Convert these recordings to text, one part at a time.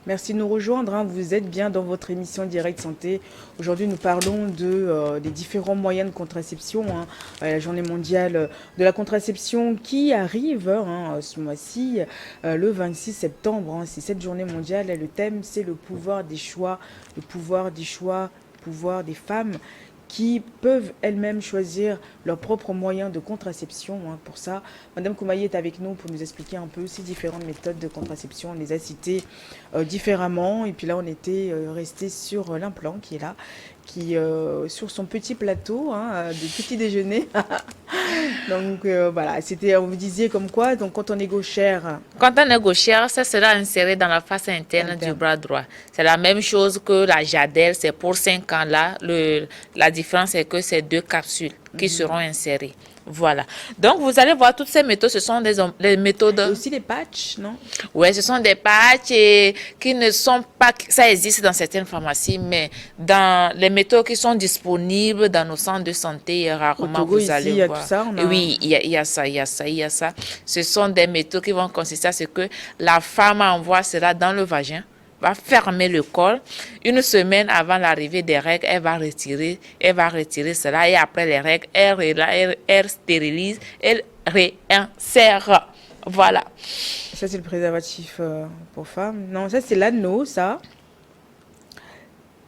Merci de nous rejoindre. Vous êtes bien dans votre émission Direct Santé. Aujourd'hui, nous parlons des différents moyens de contraception. La journée mondiale de la contraception qui arrive ce mois-ci, le 26 septembre. C'est cette journée mondiale et le thème, c'est le pouvoir des choix. Le pouvoir des choix, le pouvoir des femmes qui peuvent elles-mêmes choisir leurs propres moyens de contraception. Pour ça, Madame Koumaï est avec nous pour nous expliquer un peu ces différentes méthodes de contraception. On les a citées différemment. Et puis là, on était resté sur l'implant qui est là, qui sur son petit plateau de petit déjeuner. Donc voilà, c'était, on vous disait comme quoi, donc quand on est gauchère. Quand on est gauchère, ça sera inséré dans la face interne du bras droit. C'est la même chose que la Jadelle, c'est pour 5 ans là. La différence est que c'est 2 capsules qui seront insérées. Voilà. Donc, vous allez voir, toutes ces méthodes, ce sont des méthodes... Et aussi les patchs, non? Oui, ce sont des patchs qui ne sont pas... Ça existe dans certaines pharmacies, mais dans les méthodes qui sont disponibles dans nos centres de santé, rarement Togo, vous allez voir. Tout ça, Oui, il y a ça. Ce sont des méthodes qui vont consister à ce que la femme envoie cela dans le vagin, va fermer le col. Une semaine avant l'arrivée des règles, elle va retirer cela et après les règles, elle stérilise, elle réinsère. Voilà. Ça, c'est le préservatif pour femmes. Non, ça, c'est l'anneau, ça.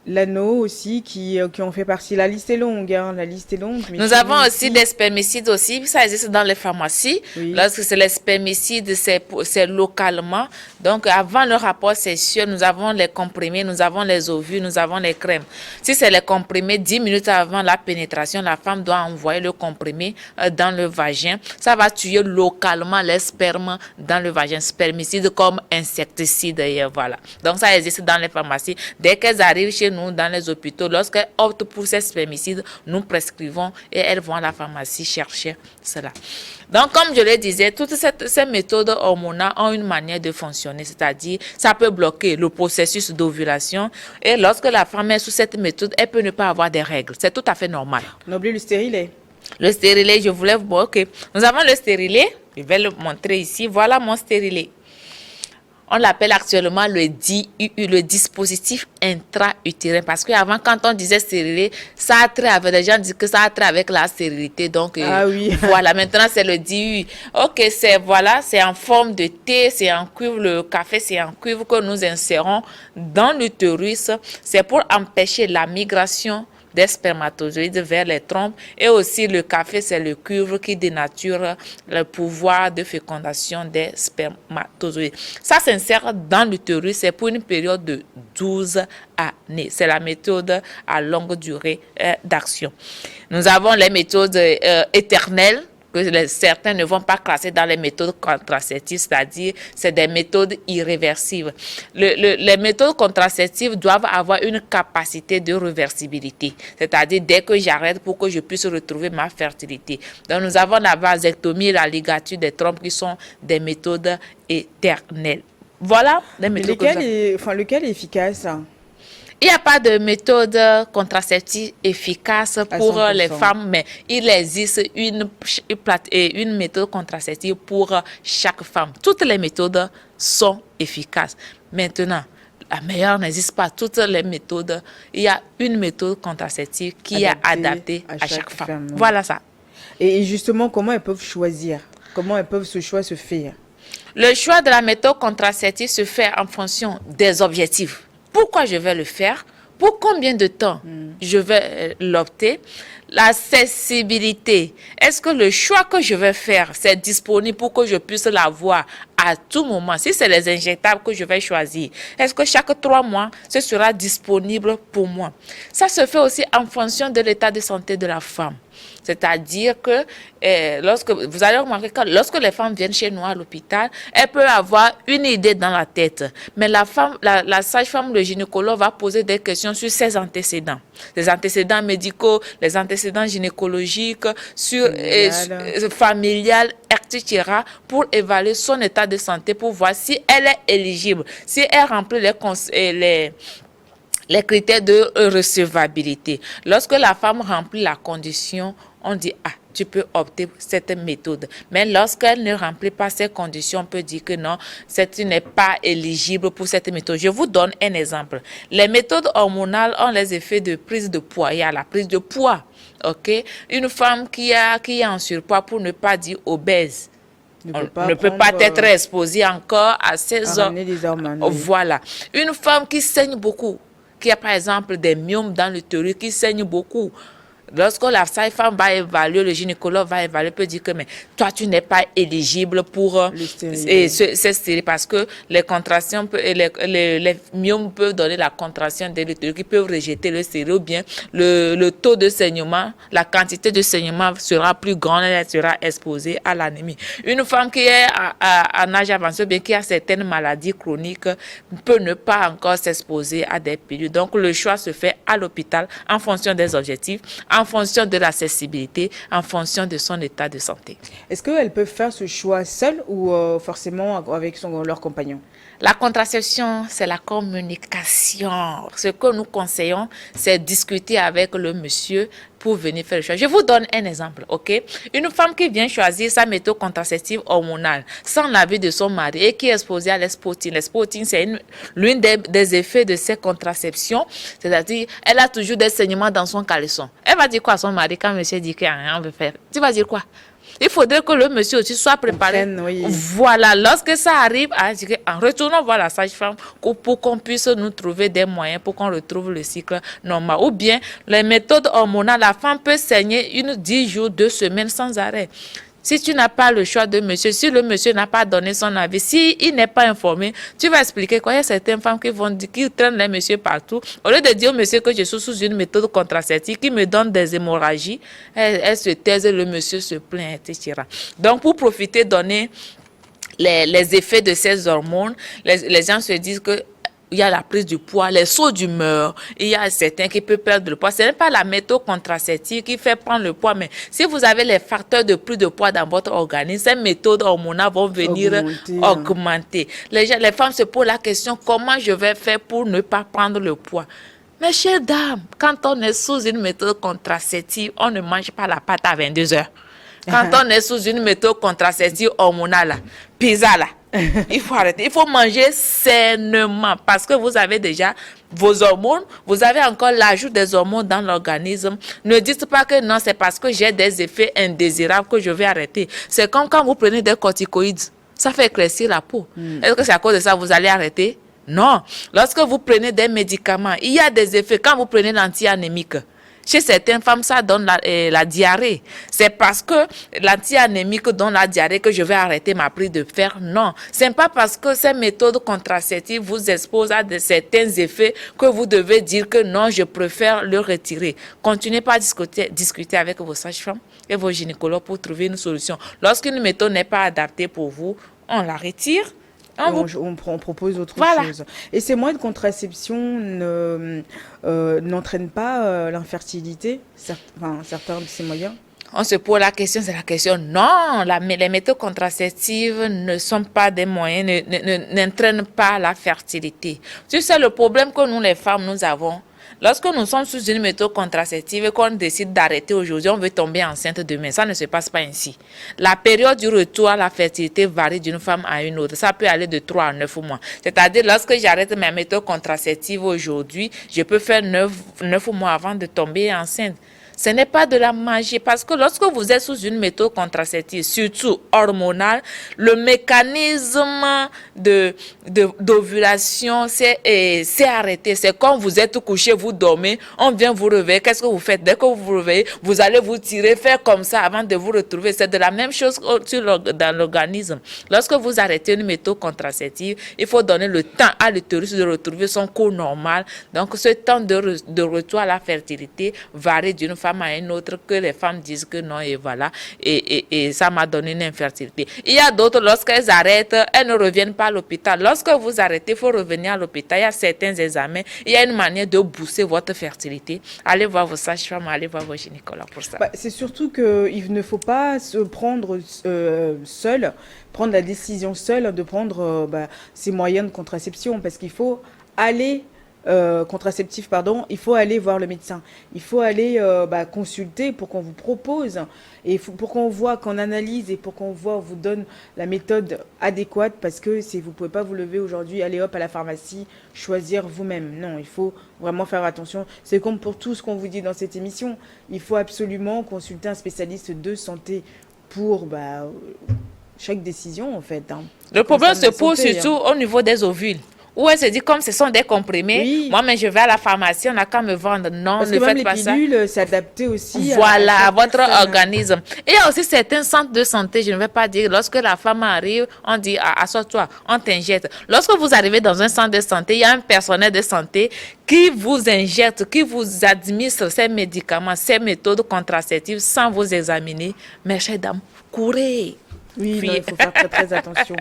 L'anneau aussi qui en fait partie. La liste est longue, la liste est longue. Nous avons aussi des spermicides aussi, ça existe dans les pharmacies. Oui. Lorsque c'est les spermicides, c'est localement. Donc avant le rapport sexuel, nous avons les comprimés, nous avons les ovules, nous avons les crèmes. Si c'est les comprimés, 10 minutes avant la pénétration, la femme doit envoyer le comprimé dans le vagin. Ça va tuer localement les spermes dans le vagin. Spermicides comme insecticides, voilà. Donc ça existe dans les pharmacies. Dès qu'elles arrivent chez nous, dans les hôpitaux, lorsqu'elles optent pour ces spermicides, nous prescrivons et elles vont à la pharmacie chercher cela. Donc, comme je le disais, toutes ces méthodes hormonales ont une manière de fonctionner, c'est-à-dire ça peut bloquer le processus d'ovulation et lorsque la femme est sous cette méthode, elle peut ne pas avoir des règles. C'est tout à fait normal. On oublie le stérilet. Le stérilet, je voulais vous dire, ok. Nous avons le stérilet, je vais le montrer ici. Voilà mon stérilet. On l'appelle actuellement le DIU, le dispositif intra-utérin. Parce qu'avant, quand on disait stérilet, ça a trait avec, les gens disent que ça a trait avec la stérilité. Donc, oui. Voilà, maintenant c'est le DIU. Ok, c'est en forme de thé, c'est en cuivre, le café, c'est en cuivre que nous insérons dans l'utérus. C'est pour empêcher la migration des spermatozoïdes vers les trompes et aussi le café, c'est le cuivre qui dénature le pouvoir de fécondation des spermatozoïdes. Ça s'insère dans l'utérus, c'est pour une période de 12 années. C'est la méthode à longue durée d'action. Nous avons les méthodes éternelles que certains ne vont pas classer dans les méthodes contraceptives, c'est-à-dire c'est des méthodes irréversibles. Les méthodes contraceptives doivent avoir une capacité de réversibilité, c'est-à-dire dès que j'arrête pour que je puisse retrouver ma fertilité. Donc nous avons la vasectomie et la ligature des trompes qui sont des méthodes éternelles. Voilà les méthodes. Lequel est efficace? Il n'y a pas de méthode contraceptive efficace pour les femmes, mais il existe une méthode contraceptive pour chaque femme. Toutes les méthodes sont efficaces. Maintenant, la meilleure n'existe pas. Toutes les méthodes, il y a une méthode contraceptive qui est adaptée à chaque femme. Voilà ça. Et justement, comment elles peuvent choisir? Comment elles peuvent ce choix se faire? Le choix de la méthode contraceptive se fait en fonction des objectifs. Pourquoi je vais le faire? Pour combien de temps je vais l'opter? L'accessibilité. Est-ce que le choix que je vais faire, c'est disponible pour que je puisse l'avoir à tout moment? Si c'est les injectables que je vais choisir, est-ce que chaque 3 mois, ce sera disponible pour moi? Ça se fait aussi en fonction de l'état de santé de la femme. C'est-à-dire que lorsque vous allez remarquer que lorsque les femmes viennent chez nous à l'hôpital, elles peuvent avoir une idée dans la tête. Mais la sage-femme, le gynécologue va poser des questions sur ses antécédents. Les antécédents médicaux, les antécédents gynécologiques, familial, etc. pour évaluer son état de santé, pour voir si elle est éligible, si elle remplit les critères de recevabilité. Lorsque la femme remplit la condition, on dit, tu peux opter pour cette méthode. Mais lorsqu'elle ne remplit pas ces conditions, on peut dire que non, tu n'es pas éligible pour cette méthode. Je vous donne un exemple. Les méthodes hormonales ont les effets de prise de poids. Il y a la prise de poids. Ok, une femme qui est en surpoids, pour ne pas dire obèse, ne peut pas être exposée encore à ces hormones. Voilà. Une femme qui saigne beaucoup, qui a par exemple des myomes dans l'utérus, qui saigne beaucoup. Lorsque la sage-femme va évaluer, le gynécologue va évaluer, peut dire que mais toi, tu n'es pas éligible pour ces stériles parce que les contractions, les myomes peuvent donner la contraction de l'utérus qui peuvent rejeter le stérile ou bien le taux de saignement, la quantité de saignement sera plus grande, elle sera exposée à l'anémie. Une femme qui est en âge avancé, bien qui a certaines maladies chroniques, peut ne pas encore s'exposer à des pilules. Donc, le choix se fait à l'hôpital en fonction des objectifs, en fonction de l'accessibilité, en fonction de son état de santé. Est-ce qu'elles peuvent faire ce choix seules ou forcément avec leur compagnon? La contraception, c'est la communication. Ce que nous conseillons, c'est discuter avec le monsieur pour venir faire le choix. Je vous donne un exemple, ok? Une femme qui vient choisir sa méthode contraceptive hormonale sans l'avis de son mari et qui est exposée à l'espoting. L'espoting, c'est l'une des effets de ces contraceptions, c'est-à-dire elle a toujours des saignements dans son caleçon. Elle va dire quoi à son mari quand monsieur dit qu'il n'y a rien à faire? Tu vas dire quoi? Il faudrait que le monsieur aussi soit préparé. Oui. Voilà, lorsque ça arrive, en retournant voir la sage-femme pour qu'on puisse nous trouver des moyens pour qu'on retrouve le cycle normal. Ou bien, les méthodes hormonales, la femme peut saigner 10 jours, 2 semaines sans arrêt. Si tu n'as pas le choix de monsieur, si le monsieur n'a pas donné son avis, s'il n'est pas informé, tu vas expliquer quoi. Il y a certaines femmes qui traînent les messieurs partout. Au lieu de dire au monsieur que je suis sous une méthode contraceptive qui me donne des hémorragies, elle se taise, le monsieur se plaint, etc. Donc, pour profiter, donner les effets de ces hormones, les gens se disent que il y a la prise du poids, les sauts d'humeur, il y a certains qui peuvent perdre le poids. Ce n'est pas la méthode contraceptive qui fait prendre le poids, mais si vous avez les facteurs de prise de poids dans votre organisme, ces méthodes hormonales vont venir augmenter. Les femmes se posent la question, comment je vais faire pour ne pas prendre le poids? Mes chères dames, quand on est sous une méthode contraceptive, on ne mange pas la pâte à 22 heures. Quand on est sous une méthode contraceptive hormonale, pizza là, il faut arrêter. Il faut manger sainement parce que vous avez déjà vos hormones, vous avez encore l'ajout des hormones dans l'organisme. Ne dites pas que non, c'est parce que j'ai des effets indésirables que je vais arrêter. C'est comme quand vous prenez des corticoïdes, ça fait éclaircir la peau. Est-ce que c'est à cause de ça que vous allez arrêter? Non. Lorsque vous prenez des médicaments, il y a des effets. Quand vous prenez l'anti-anémique, chez certaines femmes, ça donne la diarrhée. C'est parce que l'anti-anémique donne la diarrhée que je vais arrêter ma prise de fer. Non, ce n'est pas parce que ces méthodes contraceptives vous exposent à certains effets que vous devez dire que non, je préfère le retirer. Continuez pas à discuter avec vos sages-femmes et vos gynécologues pour trouver une solution. Lorsqu'une méthode n'est pas adaptée pour vous, on la retire. On propose autre chose. Et ces moyens de contraception n'entraînent pas l'infertilité, certains de ces moyens? On se pose la question, c'est la question. Non, les méthodes contraceptives ne sont pas des moyens, n'entraînent pas la fertilité. Tu sais, le problème que nous, les femmes, nous avons, lorsque nous sommes sous une méthode contraceptive et qu'on décide d'arrêter aujourd'hui, on veut tomber enceinte demain. Ça ne se passe pas ainsi. La période du retour à la fertilité varie d'une femme à une autre. Ça peut aller de 3 à 9 mois. C'est-à-dire, lorsque j'arrête ma méthode contraceptive aujourd'hui, je peux faire 9 mois avant de tomber enceinte. Ce n'est pas de la magie parce que lorsque vous êtes sous une méthode contraceptive, surtout hormonale, le mécanisme d'ovulation s'est arrêté. C'est quand vous êtes couché, vous dormez, on vient vous réveiller. Qu'est-ce que vous faites? Dès que vous vous réveillez, vous allez vous tirer, faire comme ça avant de vous retrouver. C'est de la même chose dans l'organisme. Lorsque vous arrêtez une méthode contraceptive, il faut donner le temps à l'utérus de retrouver son cours normal. Donc, ce temps de retour à la fertilité varie d'une femme à une autre, que les femmes disent que non et voilà, et ça m'a donné une infertilité. Il y a d'autres, lorsqu'elles arrêtent, elles ne reviennent pas à l'hôpital. Lorsque vous arrêtez, il faut revenir à l'hôpital. Il y a certains examens, il y a une manière de booster votre fertilité. Allez voir vos sages-femmes, allez voir vos gynécologues pour ça. C'est surtout qu'il ne faut pas se prendre seul, prendre la décision seule de prendre ces moyens de contraception, parce qu'il faut aller contraceptif, pardon, il faut aller voir le médecin. Il faut aller consulter pour qu'on vous propose et pour qu'on voit, qu'on analyse et pour qu'on voit, on vous donne la méthode adéquate parce que vous pouvez pas vous lever aujourd'hui, aller hop à la pharmacie, choisir vous-même. Non, il faut vraiment faire attention. C'est comme pour tout ce qu'on vous dit dans cette émission. Il faut absolument consulter un spécialiste de santé pour chaque décision en fait. Hein. Le problème se pose Santé, surtout au niveau des ovules. Où elle se dit, comme ce sont des comprimés, oui. moi, mais je vais à la pharmacie, on n'a qu'à me vendre. Non, parce ne que même faites pas ça. les pilules, c'est adapté aussi Voilà, à votre personne. organisme. Et il y a aussi certains centres de santé, je ne vais pas dire, lorsque la femme arrive, on dit, assois-toi, on t'injecte. Lorsque vous arrivez dans un centre de santé, il y a un personnel de santé qui vous injecte, qui vous administre ces médicaments, ces méthodes contraceptives sans vous examiner. Mes chères dames, courez. Oui, non, il faut faire très très attention.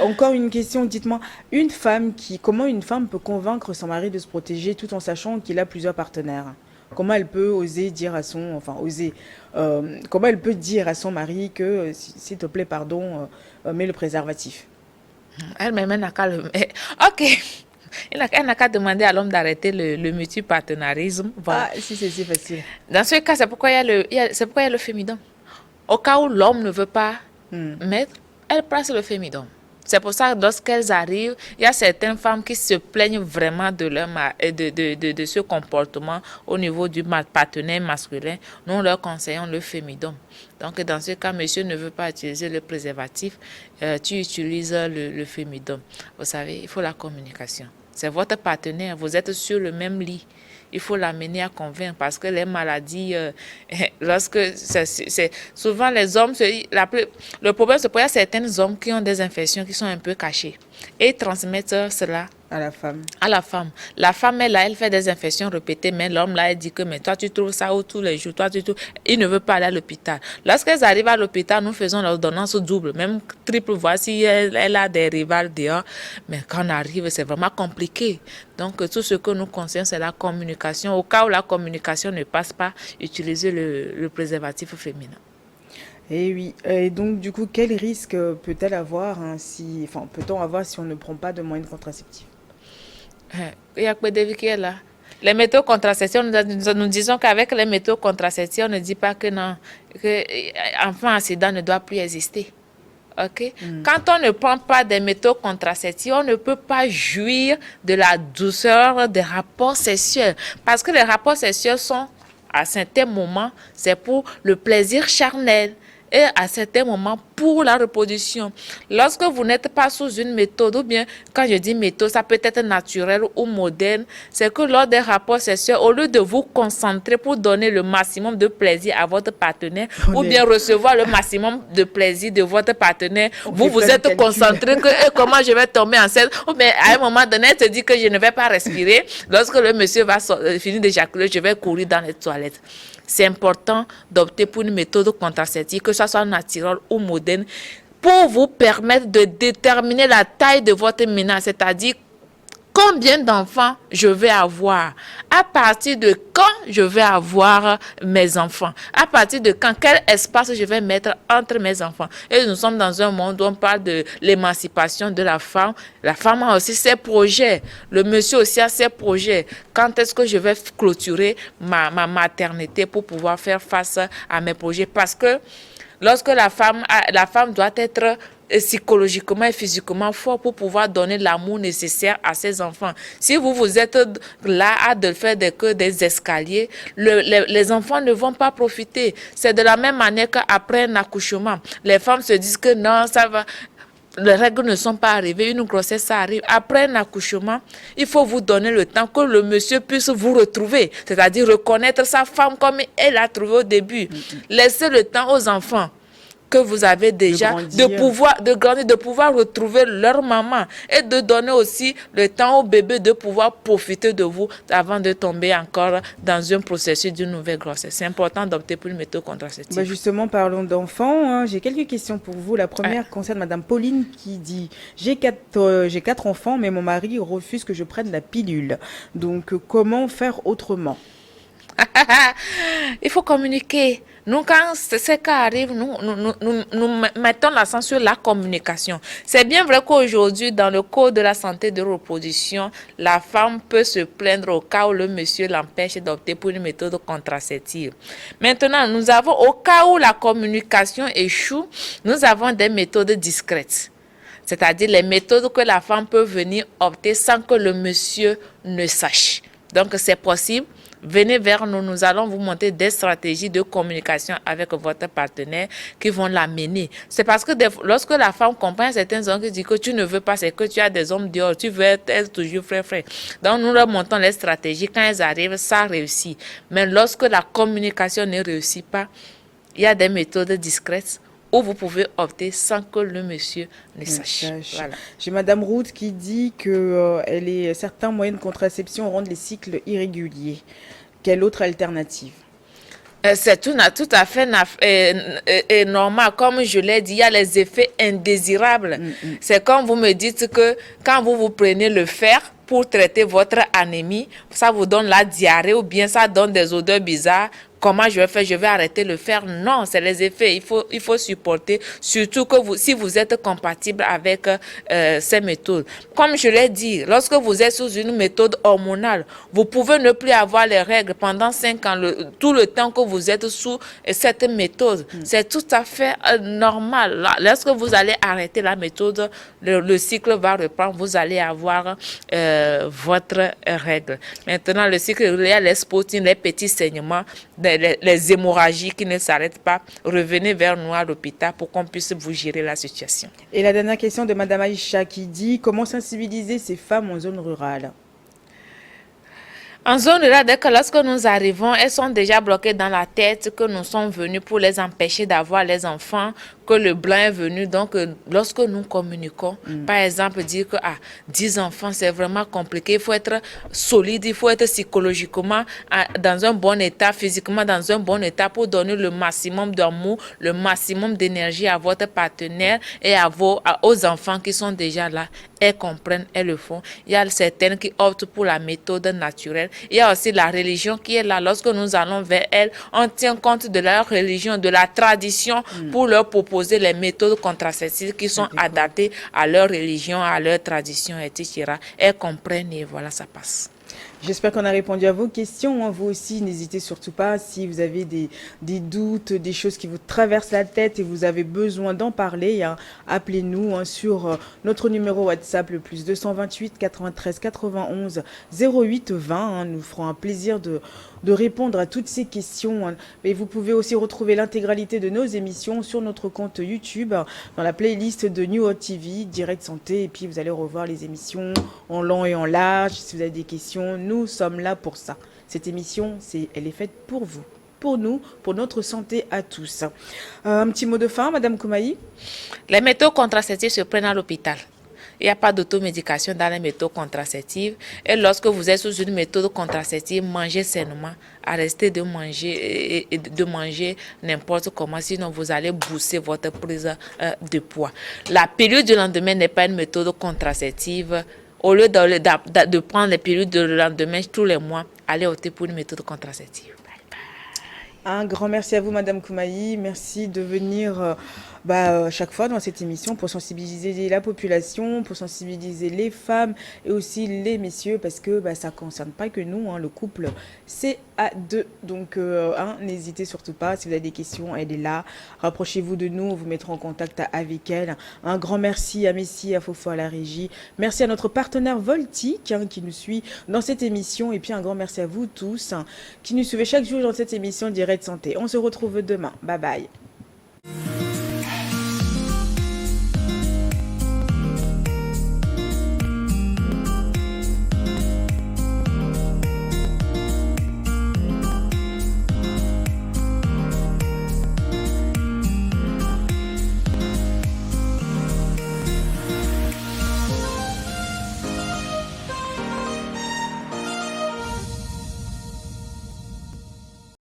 Encore une question, dites-moi, comment une femme peut convaincre son mari de se protéger tout en sachant qu'il a plusieurs partenaires? Comment elle peut comment elle peut dire à son mari que, s'il te plaît, pardon, mets le préservatif? Elle-même n'a qu'à le... Ok. Elle n'a qu'à demander à l'homme d'arrêter le multipartenarisme. Voilà. Ah, si c'est si facile. Dans ce cas, c'est pourquoi il y a le fémidon. Au cas où l'homme ne veut pas mettre, elle place le fémidon. C'est pour ça que lorsqu'elles arrivent, il y a certaines femmes qui se plaignent vraiment de ce comportement au niveau du partenaire masculin. Nous leur conseillons le fémidon. Donc, dans ce cas, monsieur ne veut pas utiliser le préservatif, tu utilises le fémidon. Vous savez, il faut la communication. C'est votre partenaire, vous êtes sur le même lit. Il faut l'amener à convaincre parce que les maladies, souvent les hommes, le problème c'est qu'il y a certains hommes qui ont des infections qui sont un peu cachées et ils transmettent cela à la femme. À la femme. La femme, elle fait des infections répétées, mais l'homme, là, elle dit que, mais toi, tu trouves ça où tous les jours, il ne veut pas aller à l'hôpital. Lorsqu'elles arrivent à l'hôpital, nous faisons l'ordonnance double, même triple, voici, elle a des rivales dehors, mais quand on arrive, c'est vraiment compliqué. Donc, tout ce que nous conseillons, c'est la communication. Au cas où la communication ne passe pas, utiliser le préservatif féminin. Et oui, et donc du coup, quel risque peut-elle avoir peut-on avoir si on ne prend pas de moyens contraceptifs? Il y a que des qui est là. Les méthodes contraceptives, nous disons qu'avec les méthodes contraceptives, on ne dit pas que non, que enfant accident ne doit plus exister. Okay? Quand on ne prend pas des méthodes contraceptives, on ne peut pas jouir de la douceur des rapports sexuels. Parce que les rapports sexuels sont, à certains moments, c'est pour le plaisir charnel. Et à certains moments, pour la reproduction. Lorsque vous n'êtes pas sous une méthode, ou bien, quand je dis méthode, ça peut être naturel ou moderne, c'est que lors des rapports sexuels, au lieu de vous concentrer pour donner le maximum de plaisir à votre partenaire, ou bien recevoir le maximum de plaisir de votre partenaire, vous êtes concentré que comment je vais tomber enceinte, ou bien à un moment donné, elle te dit que je ne vais pas respirer. Lorsque le monsieur va finir d'éjaculer, je vais courir dans les toilettes. C'est important d'opter pour une méthode contraceptive, que ce soit naturelle ou moderne, pour vous permettre de déterminer la taille de votre ménage, c'est-à-dire combien d'enfants je vais avoir, à partir de quand je vais avoir mes enfants, à partir de quand, quel espace je vais mettre entre mes enfants. Et nous sommes dans un monde où on parle de l'émancipation de la femme. La femme a aussi ses projets, le monsieur aussi a ses projets. Quand est-ce que je vais clôturer ma maternité pour pouvoir faire face à mes projets? Parce que lorsque la femme doit être psychologiquement et physiquement fort pour pouvoir donner l'amour nécessaire à ses enfants. Si vous êtes là à de faire des escaliers, les enfants ne vont pas profiter. C'est de la même manière qu'après un accouchement, les femmes se disent que non, ça va. Les règles ne sont pas arrivées, une grossesse ça arrive. Après un accouchement, il faut vous donner le temps que le monsieur puisse vous retrouver, c'est-à-dire reconnaître sa femme comme elle l'a trouvée au début. Laissez le temps aux enfants que vous avez déjà de grandir, de pouvoir retrouver leur maman et de donner aussi le temps au bébé de pouvoir profiter de vous avant de tomber encore dans un processus d'une nouvelle grossesse. C'est important d'opter pour une méthode contraceptive. Justement, parlons d'enfants. J'ai quelques questions pour vous. La première concerne Madame Pauline qui dit « J'ai quatre enfants, mais mon mari refuse que je prenne la pilule. Donc, comment faire autrement ?» Il faut communiquer. Nous, quand ces cas arrivent, nous mettons l'accent sur la communication. C'est bien vrai qu'aujourd'hui, dans le code de la santé de reproduction, la femme peut se plaindre au cas où le monsieur l'empêche d'opter pour une méthode contraceptive. Maintenant, nous avons, au cas où la communication échoue, nous avons des méthodes discrètes. C'est-à-dire les méthodes que la femme peut venir opter sans que le monsieur ne sache. Donc, c'est possible. Venez vers nous, nous allons vous montrer des stratégies de communication avec votre partenaire qui vont l'amener. C'est parce que lorsque la femme comprend certains hommes qui disent que tu ne veux pas, c'est que tu as des hommes dehors, tu veux être toujours frère. Donc nous leur montrons les stratégies. Quand elles arrivent, ça réussit. Mais lorsque la communication ne réussit pas, il y a des méthodes discrètes où vous pouvez opter sans que le monsieur ne sache. Voilà. J'ai Madame Route qui dit que certains moyens de contraception rendent les cycles irréguliers. Quelle autre alternative? C'est tout à fait normal. Comme je l'ai dit, il y a les effets indésirables. C'est comme vous me dites que quand vous prenez le fer pour traiter votre anémie, ça vous donne la diarrhée ou bien ça donne des odeurs bizarres. Comment je vais faire? Je vais arrêter le faire? Non, c'est les effets. Il faut supporter, surtout que si vous êtes compatible avec ces méthodes. Comme je l'ai dit, lorsque vous êtes sous une méthode hormonale, vous pouvez ne plus avoir les règles pendant 5 ans, tout le temps que vous êtes sous cette méthode. C'est tout à fait normal. Lorsque vous allez arrêter la méthode, le cycle va reprendre. Vous allez avoir votre règle. Maintenant, le cycle, il y a les spottings, les petits saignements, les hémorragies qui ne s'arrêtent pas. Revenez vers nous à l'hôpital pour qu'on puisse vous gérer la situation. Et la dernière question de Madame Aïcha qui dit comment sensibiliser ces femmes en zone rurale? En zone rurale, dès que lorsque nous arrivons, elles sont déjà bloquées dans la tête que nous sommes venus pour les empêcher d'avoir les enfants, que le blanc est venu. Donc, lorsque nous communiquons, par exemple, dire que 10 enfants, c'est vraiment compliqué. Il faut être solide, il faut être psychologiquement dans un bon état, physiquement dans un bon état pour donner le maximum d'amour, le maximum d'énergie à votre partenaire et aux enfants qui sont déjà là. Elles comprennent, elles le font. Il y a certaines qui optent pour la méthode naturelle. Il y a aussi la religion qui est là. Lorsque nous allons vers elles, on tient compte de leur religion, de la tradition pour leur proposer les méthodes contraceptives qui sont adaptées à leur religion, à leur tradition, etc. Elles comprennent et voilà, ça passe. J'espère qu'on a répondu à vos questions. Vous aussi, n'hésitez surtout pas si vous avez des doutes, des choses qui vous traversent la tête et vous avez besoin d'en parler. Appelez-nous sur notre numéro WhatsApp, le plus 228 93 91 08 20. Nous ferons un plaisir de répondre à toutes ces questions. Mais vous pouvez aussi retrouver l'intégralité de nos émissions sur notre compte YouTube, dans la playlist de New Hot TV, Direct Santé. Et puis, vous allez revoir les émissions en long et en large. Si vous avez des questions, nous sommes là pour ça. Cette émission, elle est faite pour vous, pour nous, pour notre santé à tous. Un petit mot de fin, Madame Koumaï? Les méthodes contraceptives se prennent à l'hôpital. Il n'y a pas d'automédication dans les méthodes contraceptives. Et lorsque vous êtes sous une méthode contraceptive, mangez sainement. Arrêtez de manger n'importe comment, sinon vous allez booster votre prise de poids. La pilule du lendemain n'est pas une méthode contraceptive. Au lieu de prendre les pilules du lendemain tous les mois, allez opter pour une méthode contraceptive. Un grand merci à vous, Madame Koumaï. Merci de venir chaque fois dans cette émission pour sensibiliser la population, pour sensibiliser les femmes et aussi les messieurs, parce que ça ne concerne pas que nous, le couple, c'est à deux. Donc, n'hésitez surtout pas. Si vous avez des questions, elle est là. Rapprochez-vous de nous, on vous mettra en contact avec elle. Un grand merci à Messi, à Fofo, à la régie. Merci à notre partenaire Voltic qui nous suit dans cette émission. Et puis, un grand merci à vous tous qui nous suivez chaque jour dans cette émission Direct Santé. On se retrouve demain. Bye bye.